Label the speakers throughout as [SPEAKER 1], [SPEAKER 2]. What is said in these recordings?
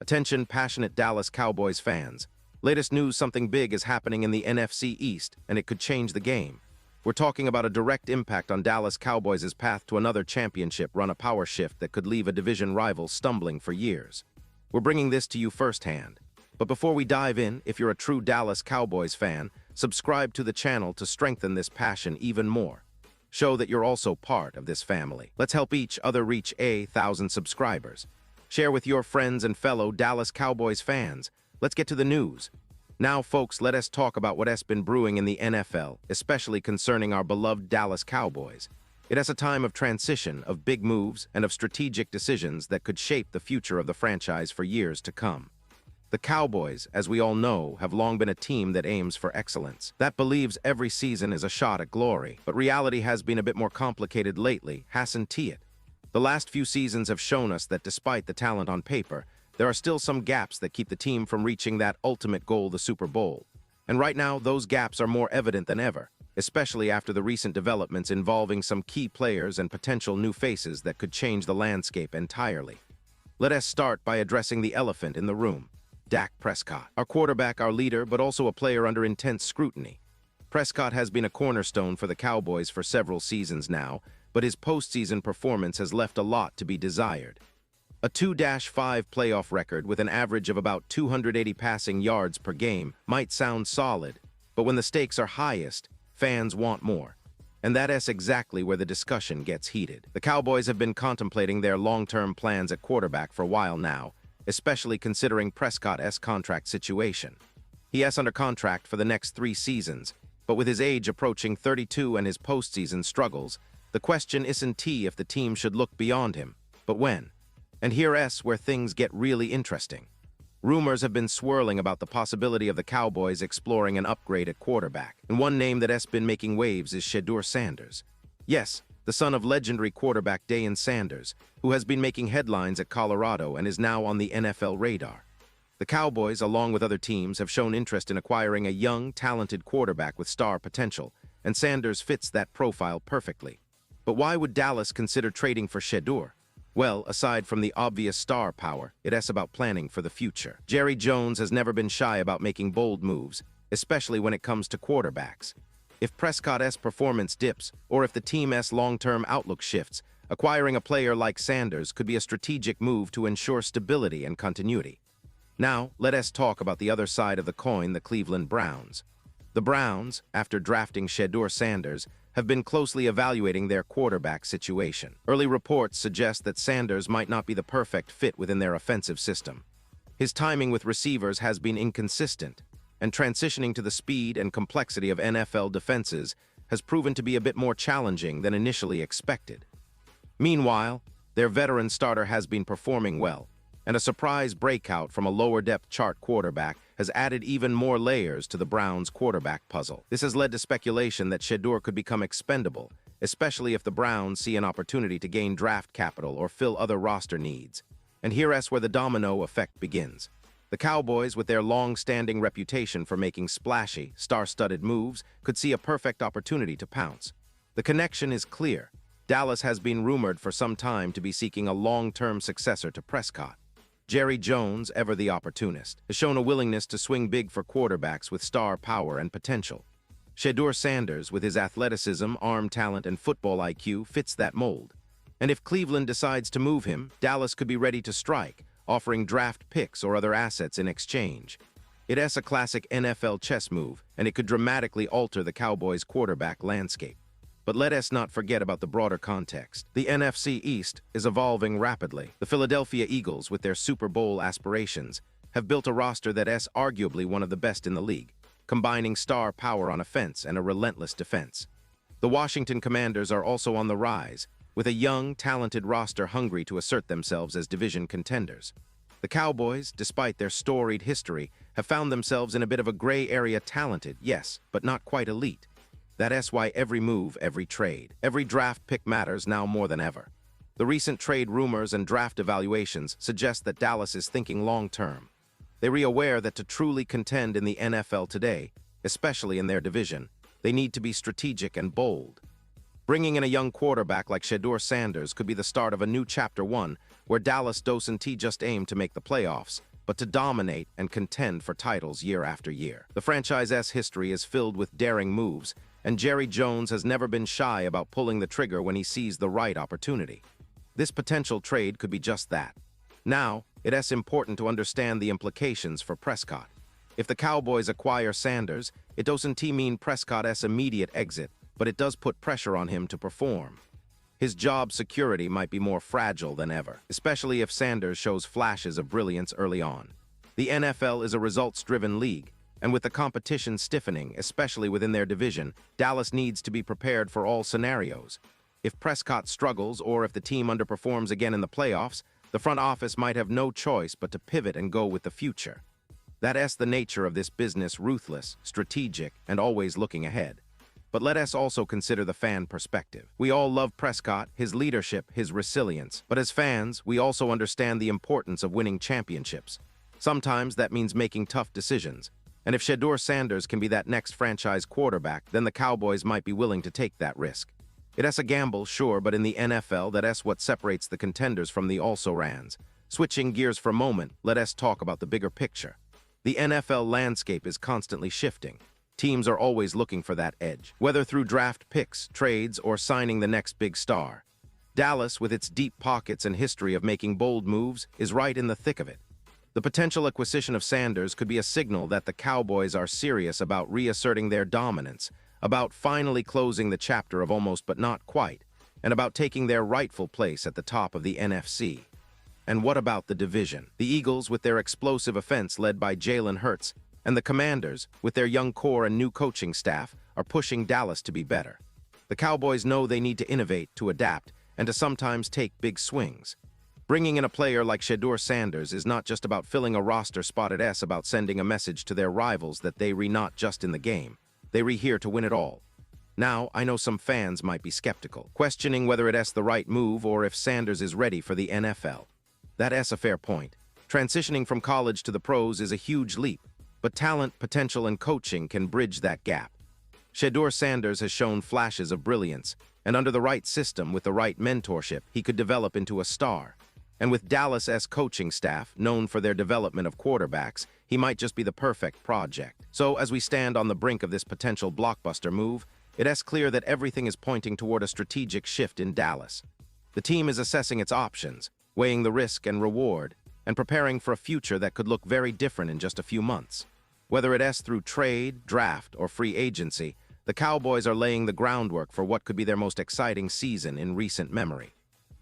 [SPEAKER 1] Attention, passionate Dallas Cowboys fans. Latest news, something big is happening in the NFC East, and it could change the game. We're talking about a direct impact on Dallas Cowboys' path to another championship run, a power shift that could leave a division rival stumbling for years. We're bringing this to you firsthand. But before we dive in, if you're a true Dallas Cowboys fan, subscribe to the channel to strengthen this passion even more. Show that you're also part of this family. Let's help each other reach 1,000 subscribers. Share with your friends and fellow Dallas Cowboys fans. Let's get to the news. Now, folks, let us talk about what has been brewing in the NFL, especially concerning our beloved Dallas Cowboys. It is a time of transition, of big moves, and of strategic decisions that could shape the future of the franchise for years to come. The Cowboys, as we all know, have long been a team that aims for excellence, that believes every season is a shot at glory. But reality has been a bit more complicated lately, hasn't it? The last few seasons have shown us that despite the talent on paper, there are still some gaps that keep the team from reaching that ultimate goal, the Super Bowl. And right now, those gaps are more evident than ever, especially after the recent developments involving some key players and potential new faces that could change the landscape entirely. Let us start by addressing the elephant in the room. Dak Prescott, our quarterback, our leader, but also a player under intense scrutiny. Prescott has been a cornerstone for the Cowboys for several seasons now, but his postseason performance has left a lot to be desired. A 2-5 playoff record with an average of about 280 passing yards per game might sound solid, but when the stakes are highest, fans want more. And that is exactly where the discussion gets heated. The Cowboys have been contemplating their long-term plans at quarterback for a while now, especially considering Prescott's contract situation. He is under contract for the next 3 seasons, but with his age approaching 32 and his postseason struggles, the question isn't if the team should look beyond him, but when. And here's where things get really interesting. Rumors have been swirling about the possibility of the Cowboys exploring an upgrade at quarterback, and one name that has been making waves is Shadeur Sanders. Yes, the son of legendary quarterback Deion Sanders, who has been making headlines at Colorado and is now on the NFL radar. The Cowboys, along with other teams, have shown interest in acquiring a young, talented quarterback with star potential, and Sanders fits that profile perfectly. But why would Dallas consider trading for Shedeur? Well, aside from the obvious star power, it is about planning for the future. Jerry Jones has never been shy about making bold moves, especially when it comes to quarterbacks. If Prescott's performance dips, or if the team's long-term outlook shifts, acquiring a player like Sanders could be a strategic move to ensure stability and continuity. Now, let us talk about the other side of the coin, the Cleveland Browns. The Browns, after drafting Shedeur Sanders, have been closely evaluating their quarterback situation. Early reports suggest that Sanders might not be the perfect fit within their offensive system. His timing with receivers has been inconsistent, and transitioning to the speed and complexity of NFL defenses has proven to be a bit more challenging than initially expected. Meanwhile, their veteran starter has been performing well, and a surprise breakout from a lower-depth chart quarterback has added even more layers to the Browns' quarterback puzzle. This has led to speculation that Shedeur could become expendable, especially if the Browns see an opportunity to gain draft capital or fill other roster needs. And here's where the domino effect begins. The Cowboys, with their long-standing reputation for making splashy, star-studded moves, could see a perfect opportunity to pounce. The connection is clear. Dallas has been rumored for some time to be seeking a long-term successor to Prescott. Jerry Jones, ever the opportunist, has shown a willingness to swing big for quarterbacks with star power and potential. Shadeur Sanders, with his athleticism, arm talent, and football IQ, fits that mold. And if Cleveland decides to move him, Dallas could be ready to strike, offering draft picks or other assets in exchange. It is a classic NFL chess move, and it could dramatically alter the Cowboys' quarterback landscape. But let us not forget about the broader context. The NFC East is evolving rapidly. The Philadelphia Eagles, with their Super Bowl aspirations, have built a roster that is arguably one of the best in the league, combining star power on offense and a relentless defense. The Washington Commanders are also on the rise, with a young, talented roster hungry to assert themselves as division contenders. The Cowboys, despite their storied history, have found themselves in a bit of a gray area, talented, yes, but not quite elite. That is why every move, every trade, every draft pick matters now more than ever. The recent trade rumors and draft evaluations suggest that Dallas is thinking long-term. They are aware that to truly contend in the NFL today, especially in their division, they need to be strategic and bold. Bringing in a young quarterback like Shedeur Sanders could be the start of a new chapter 1, where Dallas doesn't just aim to make the playoffs, but to dominate and contend for titles year after year. The franchise's history is filled with daring moves, and Jerry Jones has never been shy about pulling the trigger when he sees the right opportunity. This potential trade could be just that. Now, it's important to understand the implications for Prescott. If the Cowboys acquire Sanders, it doesn't mean Prescott's immediate exit, but it does put pressure on him to perform. His job security might be more fragile than ever, especially if Sanders shows flashes of brilliance early on. The NFL is a results-driven league, and with the competition stiffening, especially within their division, Dallas needs to be prepared for all scenarios. If Prescott struggles or if the team underperforms again in the playoffs, the front office might have no choice but to pivot and go with the future. That's the nature of this business: ruthless, strategic, and always looking ahead. But let us also consider the fan perspective. We all love Prescott, his leadership, his resilience. But as fans, we also understand the importance of winning championships. Sometimes that means making tough decisions. And if Shadeur Sanders can be that next franchise quarterback, then the Cowboys might be willing to take that risk. It's a gamble, sure, but in the NFL, that's what separates the contenders from the also-rans. Switching gears for a moment, let us talk about the bigger picture. The NFL landscape is constantly shifting. Teams are always looking for that edge, whether through draft picks, trades, or signing the next big star. Dallas, with its deep pockets and history of making bold moves, is right in the thick of it. The potential acquisition of Sanders could be a signal that the Cowboys are serious about reasserting their dominance, about finally closing the chapter of almost but not quite, and about taking their rightful place at the top of the NFC. And what about the division? The Eagles, with their explosive offense led by Jalen Hurts, and the Commanders, with their young core and new coaching staff, are pushing Dallas to be better. The Cowboys know they need to innovate, to adapt, and to sometimes take big swings. Bringing in a player like Shedeur Sanders is not just about filling a roster spot, it's about sending a message to their rivals that they not just in the game. They here to win it all. Now, I know some fans might be skeptical, questioning whether it's the right move or if Sanders is ready for the NFL. That's a fair point. Transitioning from college to the pros is a huge leap, but talent, potential, and coaching can bridge that gap. Shadeur Sanders has shown flashes of brilliance, and under the right system, with the right mentorship, he could develop into a star. And with Dallas's coaching staff, known for their development of quarterbacks, he might just be the perfect project. So, as we stand on the brink of this potential blockbuster move, it's clear that everything is pointing toward a strategic shift in Dallas. The team is assessing its options, weighing the risk and reward, and preparing for a future that could look very different in just a few months. Whether it's through trade, draft, or free agency, the Cowboys are laying the groundwork for what could be their most exciting season in recent memory.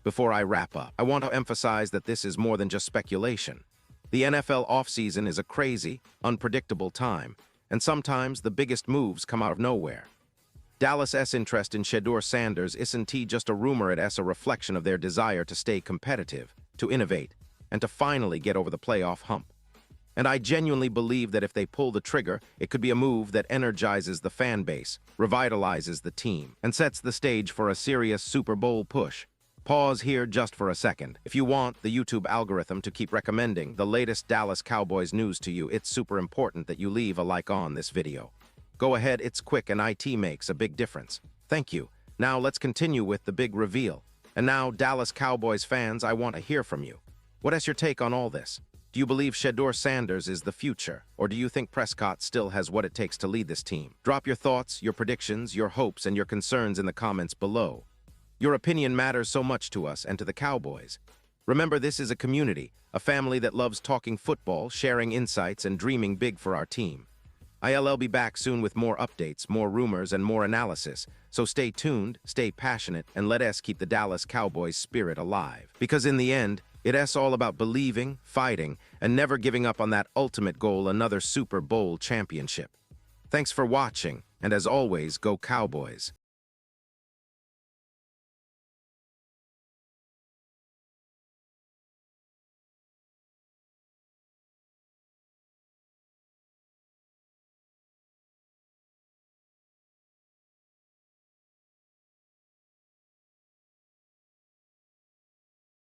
[SPEAKER 1] Before I wrap up, I want to emphasize that this is more than just speculation. The NFL offseason is a crazy, unpredictable time, and sometimes the biggest moves come out of nowhere. Dallas's interest in Shadeur Sanders isn't just a rumor, it's a reflection of their desire to stay competitive, to innovate, and to finally get over the playoff hump. And I genuinely believe that if they pull the trigger, it could be a move that energizes the fan base, revitalizes the team, and sets the stage for a serious Super Bowl push. Pause here just for a second. If you want the YouTube algorithm to keep recommending the latest Dallas Cowboys news to you, it's super important that you leave a like on this video. Go ahead, it's quick and it makes a big difference. Thank you. Now let's continue with the big reveal. And now, Dallas Cowboys fans, I want to hear from you. What is your take on all this? Do you believe Shedeur Sanders is the future, or do you think Prescott still has what it takes to lead this team? Drop your thoughts, your predictions, your hopes, and your concerns in the comments below. Your opinion matters so much to us and to the Cowboys. Remember, this is a community, a family that loves talking football, sharing insights, and dreaming big for our team. I'll be back soon with more updates, more rumors, and more analysis. So stay tuned, stay passionate, and let us keep the Dallas Cowboys spirit alive. Because in the end, it's all about believing, fighting, and never giving up on that ultimate goal, another Super Bowl championship. Thanks for watching, and as always, go Cowboys.